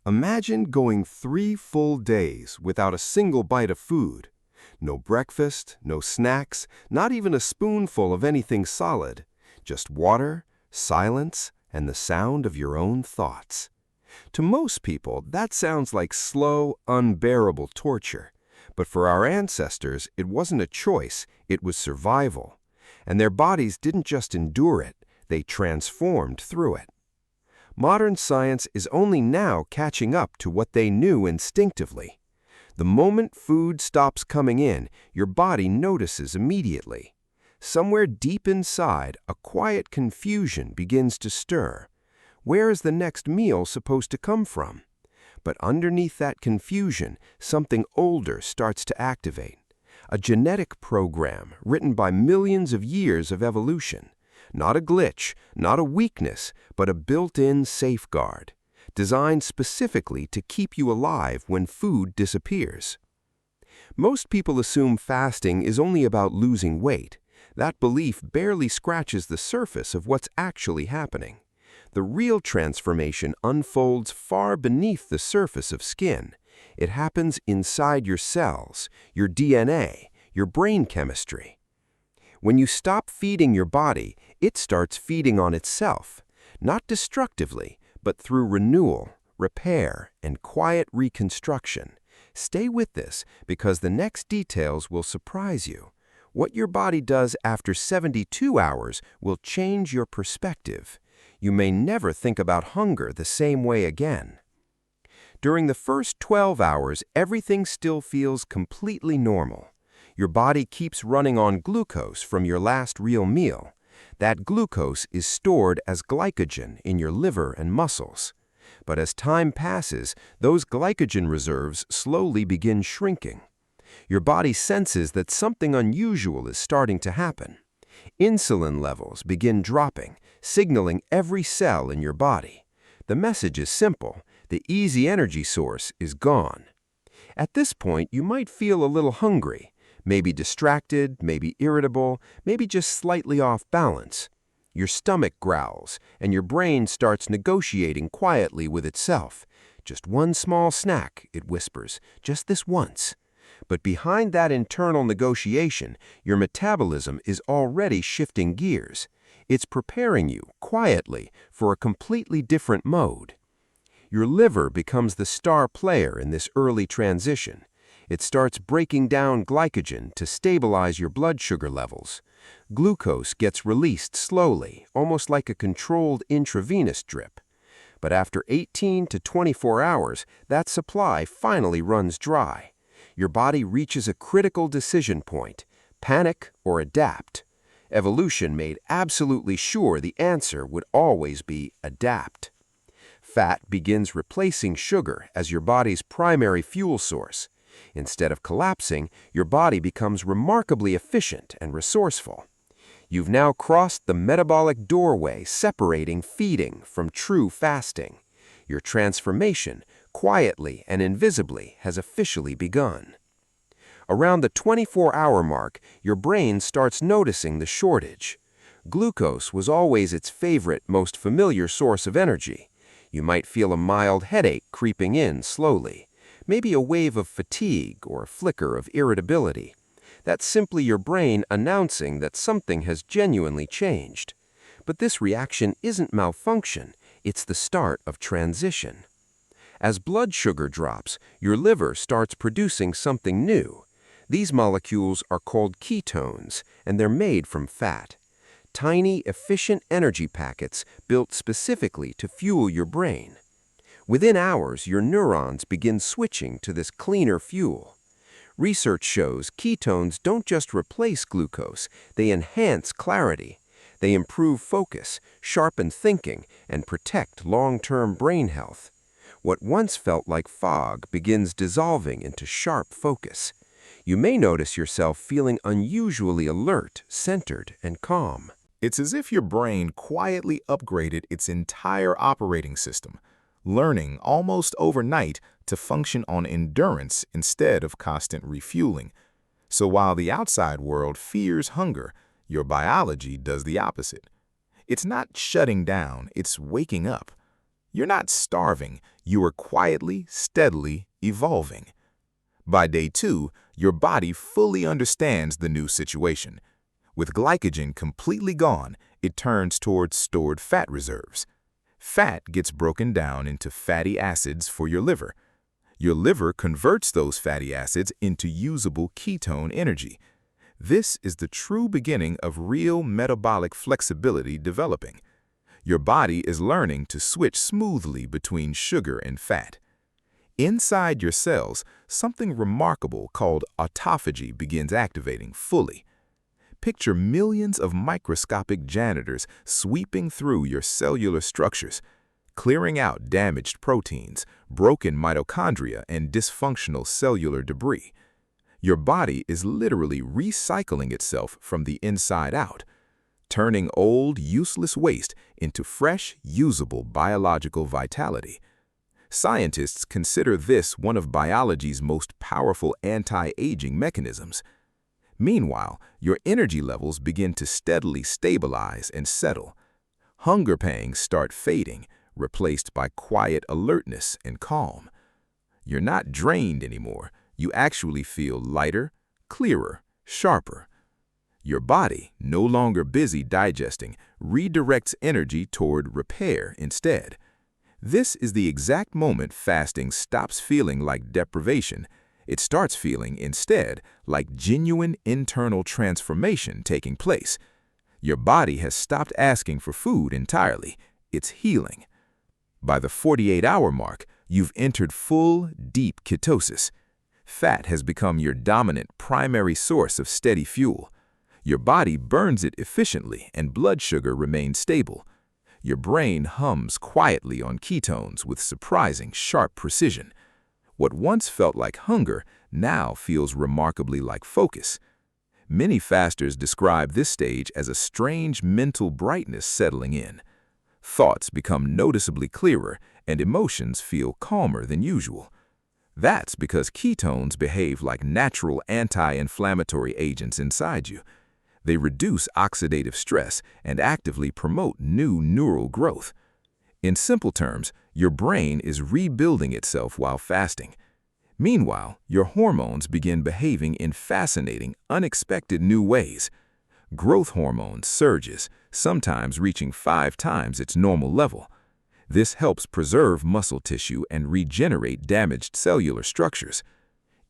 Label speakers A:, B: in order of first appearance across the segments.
A: Imagine going 3 full days without a single bite of food. No breakfast, no snacks, not even a spoonful of anything solid. Just water, silence, and the sound of your own thoughts. To most people, that sounds like slow, unbearable torture. But for our ancestors, it wasn't a choice, it was survival. And their bodies didn't just endure it, they transformed through it. Modern science is only now catching up to what they knew instinctively. The moment food stops coming in, your body notices immediately. Somewhere deep inside, a quiet confusion begins to stir. Where is the next meal supposed to come from? But underneath that confusion, something older starts to activate. A genetic program written by millions of years of evolution. Not a glitch, not a weakness, but a built-in safeguard, designed specifically to keep you alive when food disappears. Most people assume fasting is only about losing weight. That belief barely scratches the surface of what's actually happening. The real transformation unfolds far beneath the surface of skin. It happens inside your cells, your DNA, your brain chemistry. When you stop feeding your body, it starts feeding on itself, not destructively, but through renewal, repair, and quiet reconstruction. Stay with this because the next details will surprise you. What your body does after 72 hours will change your perspective. You may never think about hunger the same way again. During the first 12 hours, everything still feels completely normal. Your body keeps running on glucose from your last real meal. That glucose is stored as glycogen in your liver and muscles. But as time passes, those glycogen reserves slowly begin shrinking. Your body senses that something unusual is starting to happen. Insulin levels begin dropping, signaling every cell in your body. The message is simple: the easy energy source is gone. At this point, you might feel a little hungry, maybe distracted, maybe irritable, maybe just slightly off balance. Your stomach growls, and your brain starts negotiating quietly with itself. Just one small snack, it whispers, just this once. But behind that internal negotiation, your metabolism is already shifting gears. It's preparing you, quietly, for a completely different mode. Your liver becomes the star player in this early transition. It starts breaking down glycogen to stabilize your blood sugar levels. Glucose gets released slowly, almost like a controlled intravenous drip. But after 18 to 24 hours, that supply finally runs dry. Your body reaches a critical decision point: panic or adapt. Evolution made absolutely sure the answer would always be adapt. Fat begins replacing sugar as your body's primary fuel source. Instead of collapsing, your body becomes remarkably efficient and resourceful. You've now crossed the metabolic doorway separating feeding from true fasting. Your transformation, quietly and invisibly, has officially begun. Around the 24-hour mark, your brain starts noticing the shortage. Glucose was always its favorite, most familiar source of energy. You might feel a mild headache creeping in slowly. Maybe a wave of fatigue or a flicker of irritability. That's simply your brain announcing that something has genuinely changed. But this reaction isn't malfunction, it's the start of transition. As blood sugar drops, your liver starts producing something new. These molecules are called ketones, and they're made from fat. Tiny, efficient energy packets built specifically to fuel your brain. Within hours, your neurons begin switching to this cleaner fuel. Research shows ketones don't just replace glucose, they enhance clarity. They improve focus, sharpen thinking, and protect long-term brain health. What once felt like fog begins dissolving into sharp focus. You may notice yourself feeling unusually alert, centered, and calm.
B: It's as if your brain quietly upgraded its entire operating system, learning almost overnight to function on endurance instead of constant refueling. So while the outside world fears hunger, your biology does the opposite. It's not shutting down, it's waking up. You're not starving, you are quietly, steadily evolving. By day 2, your body fully understands the new situation. With glycogen completely gone, it turns towards stored fat reserves. Fat gets broken down into fatty acids for your liver. Your liver converts those fatty acids into usable ketone energy. This is the true beginning of real metabolic flexibility developing. Your body is learning to switch smoothly between sugar and fat. Inside your cells, something remarkable called autophagy begins activating fully. Picture millions of microscopic janitors sweeping through your cellular structures, clearing out damaged proteins, broken mitochondria, and dysfunctional cellular debris. Your body is literally recycling itself from the inside out, turning old, useless waste into fresh, usable biological vitality. Scientists consider this one of biology's most powerful anti-aging mechanisms. Meanwhile, your energy levels begin to steadily stabilize and settle. Hunger pangs start fading, replaced by quiet alertness and calm. You're not drained anymore. You actually feel lighter, clearer, sharper. Your body, no longer busy digesting, redirects energy toward repair instead. This is the exact moment fasting stops feeling like deprivation. It starts feeling, instead, like genuine internal transformation taking place. Your body has stopped asking for food entirely. It's healing. By the 48-hour mark, you've entered full, deep ketosis. Fat has become your dominant primary source of steady fuel. Your body burns it efficiently and blood sugar remains stable. Your brain hums quietly on ketones with surprising sharp precision. What once felt like hunger now feels remarkably like focus. Many fasters describe this stage as a strange mental brightness settling in. Thoughts become noticeably clearer and emotions feel calmer than usual. That's because ketones behave like natural anti-inflammatory agents inside you. They reduce oxidative stress and actively promote new neural growth. In simple terms, your brain is rebuilding itself while fasting. Meanwhile, your hormones begin behaving in fascinating, unexpected new ways. Growth hormone surges, sometimes reaching 5 times its normal level. This helps preserve muscle tissue and regenerate damaged cellular structures.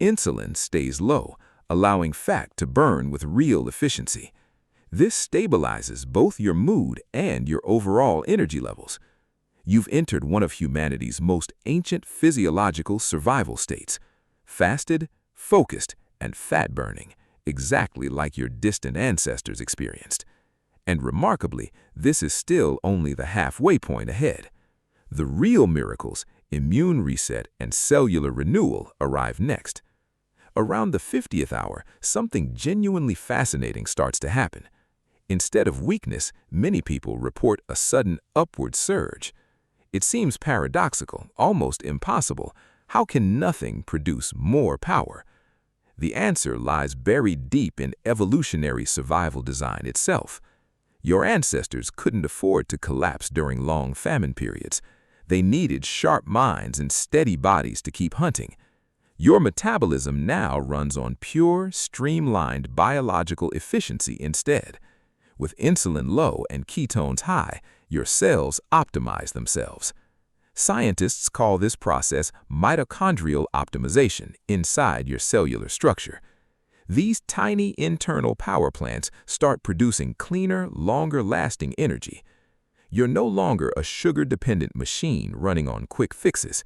B: Insulin stays low, allowing fat to burn with real efficiency. This stabilizes both your mood and your overall energy levels. You've entered one of humanity's most ancient physiological survival states, fasted, focused, and fat-burning, exactly like your distant ancestors experienced. And remarkably, this is still only the halfway point ahead. The real miracles, immune reset and cellular renewal, arrive next. Around the 50th hour, something genuinely fascinating starts to happen. Instead of weakness, many people report a sudden upward surge. It seems paradoxical, almost impossible. How can nothing produce more power? The answer lies buried deep in evolutionary survival design itself. Your ancestors couldn't afford to collapse during long famine periods. They needed sharp minds and steady bodies to keep hunting. Your metabolism now runs on pure, streamlined biological efficiency instead. With insulin low and ketones high, your cells optimize themselves. Scientists call this process mitochondrial optimization inside your cellular structure. These tiny internal power plants start producing cleaner, longer-lasting energy. You're no longer a sugar-dependent machine running on quick fixes.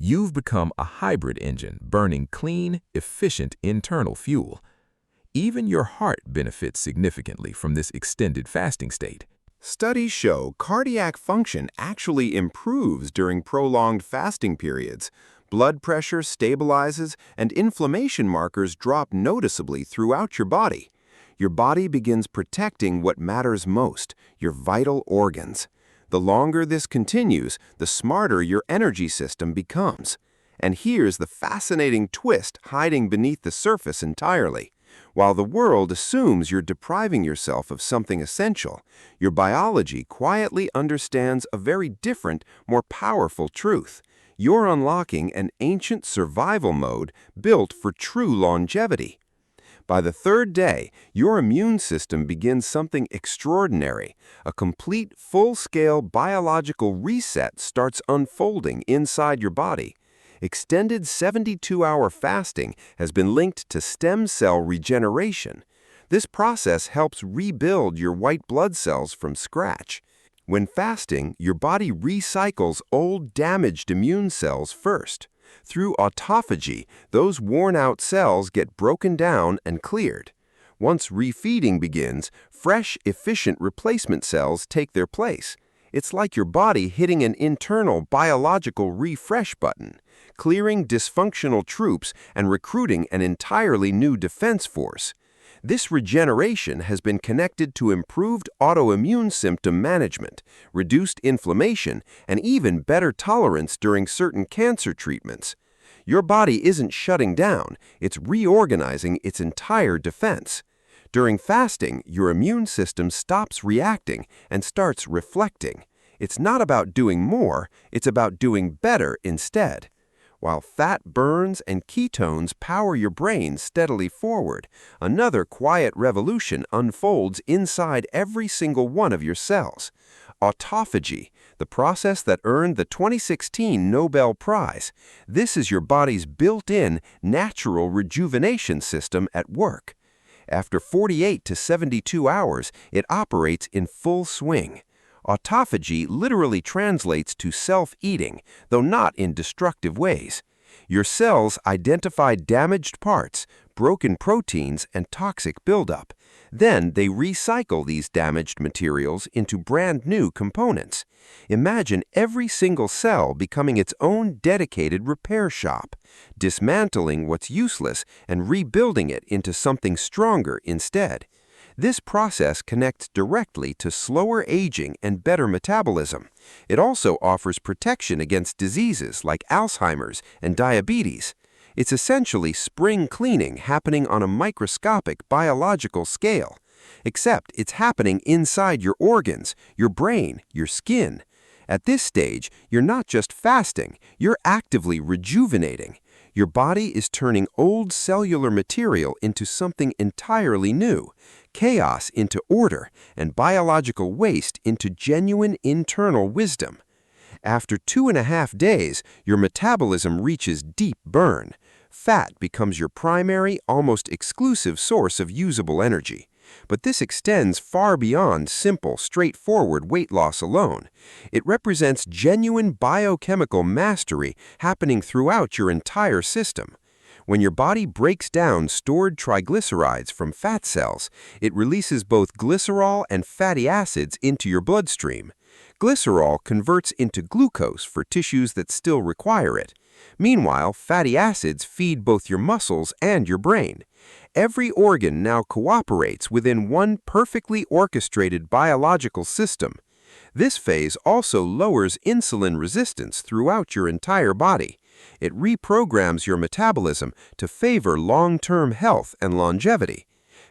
B: You've become a hybrid engine burning clean, efficient internal fuel. Even your heart benefits significantly from this extended fasting state.
A: Studies show cardiac function actually improves during prolonged fasting periods. Blood pressure stabilizes and inflammation markers drop noticeably throughout your body. Your body begins protecting what matters most, your vital organs. The longer this continues, the smarter your energy system becomes. And here's the fascinating twist hiding beneath the surface entirely. While the world assumes you're depriving yourself of something essential, your biology quietly understands a very different, more powerful truth. You're unlocking an ancient survival mode built for true longevity. By the third day, your immune system begins something extraordinary. A complete, full-scale biological reset starts unfolding inside your body. Extended 72-hour fasting has been linked to stem cell regeneration. This process helps rebuild your white blood cells from scratch. When fasting, your body recycles old damaged immune cells first. Through autophagy, those worn-out cells get broken down and cleared. Once refeeding begins, fresh, efficient replacement cells take their place. It's like your body hitting an internal biological refresh button, clearing dysfunctional troops and recruiting an entirely new defense force. This regeneration has been connected to improved autoimmune symptom management, reduced inflammation, and even better tolerance during certain cancer treatments. Your body isn't shutting down, it's reorganizing its entire defense. During fasting, your immune system stops reacting and starts reflecting. It's not about doing more, it's about doing better instead. While fat burns and ketones power your brain steadily forward, another quiet revolution unfolds inside every single one of your cells. Autophagy, the process that earned the 2016 Nobel Prize. This is your body's built-in, natural rejuvenation system at work. After 48 to 72 hours, it operates in full swing. Autophagy literally translates to self-eating, though not in destructive ways. Your cells identify damaged parts, broken proteins, and toxic buildup. Then they recycle these damaged materials into brand new components. Imagine every single cell becoming its own dedicated repair shop, dismantling what's useless and rebuilding it into something stronger instead. This process connects directly to slower aging and better metabolism. It also offers protection against diseases like Alzheimer's and diabetes. It's essentially spring cleaning happening on a microscopic biological scale. Except it's happening inside your organs, your brain, your skin. At this stage, you're not just fasting, you're actively rejuvenating. Your body is turning old cellular material into something entirely new, chaos into order, and biological waste into genuine internal wisdom. After 2.5 days, your metabolism reaches deep burn. Fat becomes your primary, almost exclusive source of usable energy. But this extends far beyond simple, straightforward weight loss alone. It represents genuine biochemical mastery happening throughout your entire system. When your body breaks down stored triglycerides from fat cells, it releases both glycerol and fatty acids into your bloodstream. Glycerol converts into glucose for tissues that still require it. Meanwhile, fatty acids feed both your muscles and your brain. Every organ now cooperates within one perfectly orchestrated biological system. This phase also lowers insulin resistance throughout your entire body. It reprograms your metabolism to favor long-term health and longevity.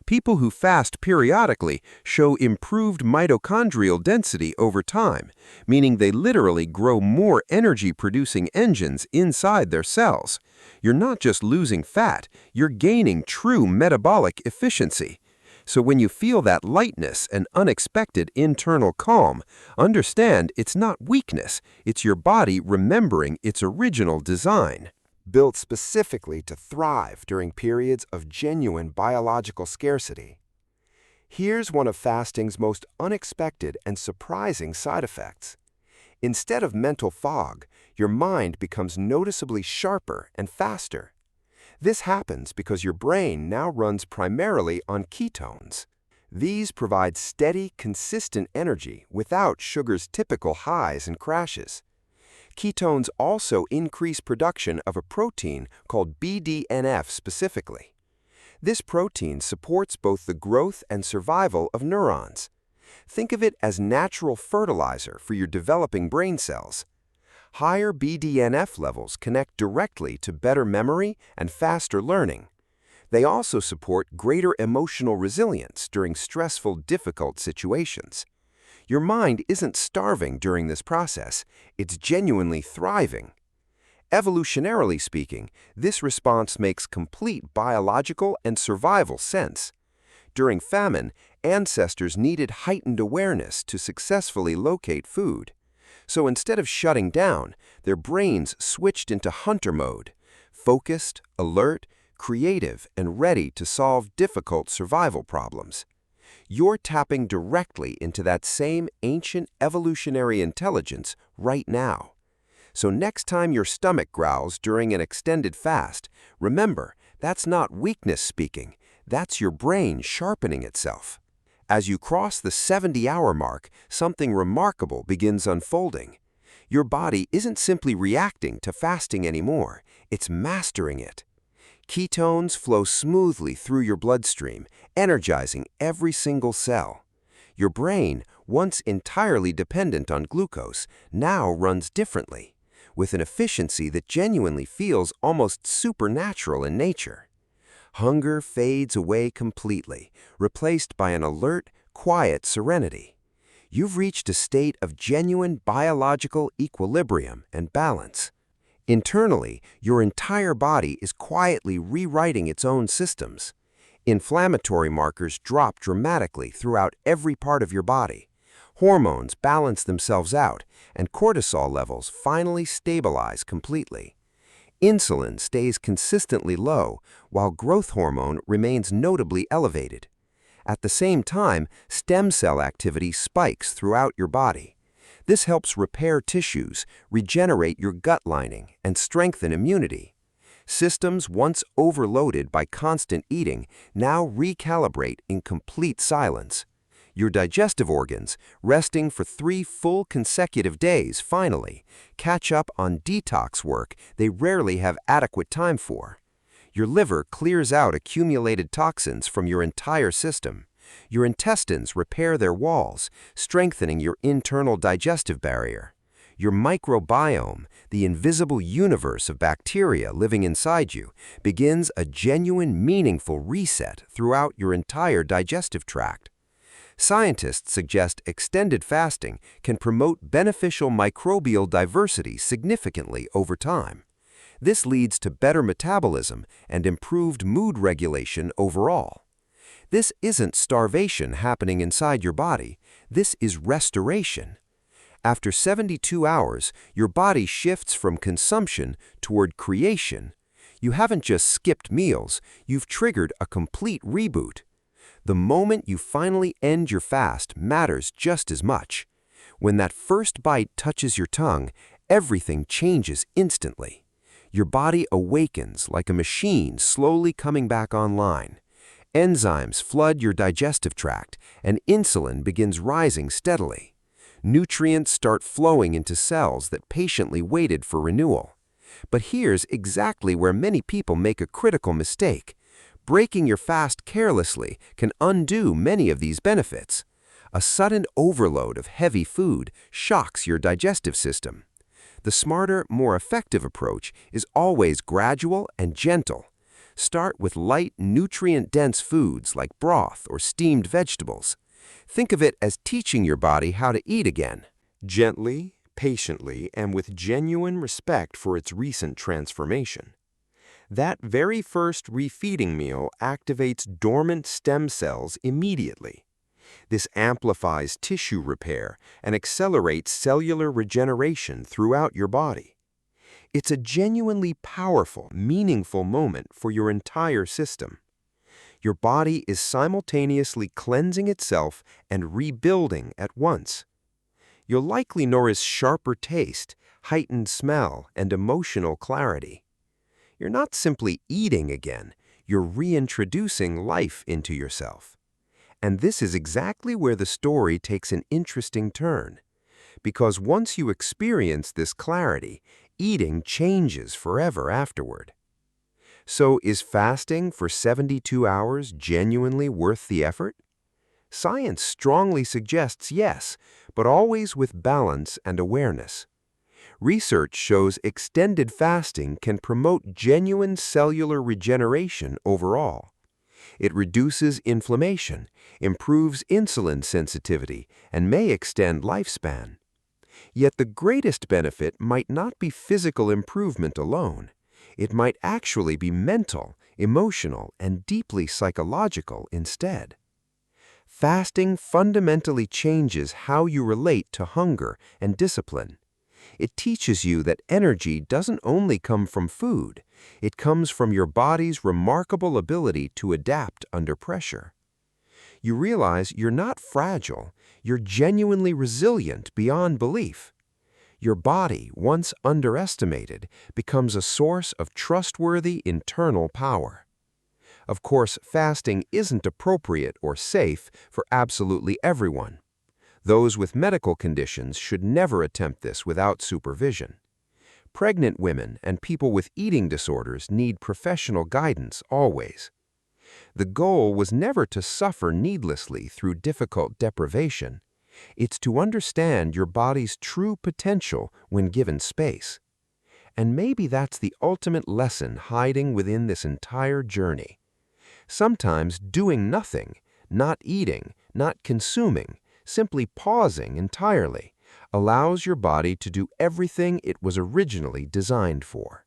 A: People who fast periodically show improved mitochondrial density over time, meaning they literally grow more energy-producing engines inside their cells. You're not just losing fat, you're gaining true metabolic efficiency. So when you feel that lightness and unexpected internal calm, understand it's not weakness, it's your body remembering its original design.
C: Built specifically to thrive during periods of genuine biological scarcity. Here's one of fasting's most unexpected and surprising side effects. Instead of mental fog, your mind becomes noticeably sharper and faster. This happens because your brain now runs primarily on ketones. These provide steady, consistent energy without sugar's typical highs and crashes. Ketones also increase production of a protein called BDNF specifically. This protein supports both the growth and survival of neurons. Think of it as natural fertilizer for your developing brain cells. Higher BDNF levels connect directly to better memory and faster learning. They also support greater emotional resilience during stressful, difficult situations. Your mind isn't starving during this process, it's genuinely thriving. Evolutionarily speaking, this response makes complete biological and survival sense. During famine, ancestors needed heightened awareness to successfully locate food. So instead of shutting down, their brains switched into hunter mode, focused, alert, creative, and ready to solve difficult survival problems. You're tapping directly into that same ancient evolutionary intelligence right now. So next time your stomach growls during an extended fast, remember, that's not weakness speaking, that's your brain sharpening itself. As you cross the 70-hour mark, something remarkable begins unfolding. Your body isn't simply reacting to fasting anymore, it's mastering it. Ketones flow smoothly through your bloodstream, energizing every single cell. Your brain, once entirely dependent on glucose, now runs differently, with an efficiency that genuinely feels almost supernatural in nature. Hunger fades away completely, replaced by an alert, quiet serenity. You've reached a state of genuine biological equilibrium and balance. Internally, your entire body is quietly rewriting its own systems. Inflammatory markers drop dramatically throughout every part of your body. Hormones balance themselves out, and cortisol levels finally stabilize completely. Insulin stays consistently low, while growth hormone remains notably elevated. At the same time, stem cell activity spikes throughout your body. This helps repair tissues, regenerate your gut lining, and strengthen immunity. Systems once overloaded by constant eating now recalibrate in complete silence. Your digestive organs, resting for 3 full consecutive days, finally catch up on detox work they rarely have adequate time for. Your liver clears out accumulated toxins from your entire system. Your intestines repair their walls, strengthening your internal digestive barrier. Your microbiome, the invisible universe of bacteria living inside you, begins a genuine, meaningful reset throughout your entire digestive tract. Scientists suggest extended fasting can promote beneficial microbial diversity significantly over time. This leads to better metabolism and improved mood regulation overall. This isn't starvation happening inside your body, this is restoration. After 72 hours, your body shifts from consumption toward creation. You haven't just skipped meals, you've triggered a complete reboot. The moment you finally end your fast matters just as much. When that first bite touches your tongue, everything changes instantly. Your body awakens like a machine slowly coming back online. Enzymes flood your digestive tract, and insulin begins rising steadily. Nutrients start flowing into cells that patiently waited for renewal. But here's exactly where many people make a critical mistake. Breaking your fast carelessly can undo many of these benefits. A sudden overload of heavy food shocks your digestive system. The smarter, more effective approach is always gradual and gentle. Start with light, nutrient-dense foods like broth or steamed vegetables. Think of it as teaching your body how to eat again. Gently, patiently, and with genuine respect for its recent transformation. That very first refeeding meal activates dormant stem cells immediately. This amplifies tissue repair and accelerates cellular regeneration throughout your body. It's a genuinely powerful, meaningful moment for your entire system. Your body is simultaneously cleansing itself and rebuilding at once. You'll likely notice sharper taste, heightened smell, and emotional clarity. You're not simply eating again, you're reintroducing life into yourself. And this is exactly where the story takes an interesting turn. Because once you experience this clarity, eating changes forever afterward. So is fasting for 72 hours genuinely worth the effort? Science strongly suggests yes, but always with balance and awareness. Research shows extended fasting can promote genuine cellular regeneration overall. It reduces inflammation, improves insulin sensitivity, and may extend lifespan. Yet the greatest benefit might not be physical improvement alone. It might actually be mental, emotional, and deeply psychological instead. Fasting fundamentally changes how you relate to hunger and discipline. It teaches you that energy doesn't only come from food, it comes from your body's remarkable ability to adapt under pressure. You realize you're not fragile, you're genuinely resilient beyond belief. Your body, once underestimated, becomes a source of trustworthy internal power. Of course, fasting isn't appropriate or safe for absolutely everyone. Those with medical conditions should never attempt this without supervision. Pregnant women and people with eating disorders need professional guidance always. The goal was never to suffer needlessly through difficult deprivation. It's to understand your body's true potential when given space. And maybe that's the ultimate lesson hiding within this entire journey. Sometimes doing nothing, not eating, not consuming, simply pausing entirely, allows your body to do everything it was originally designed for.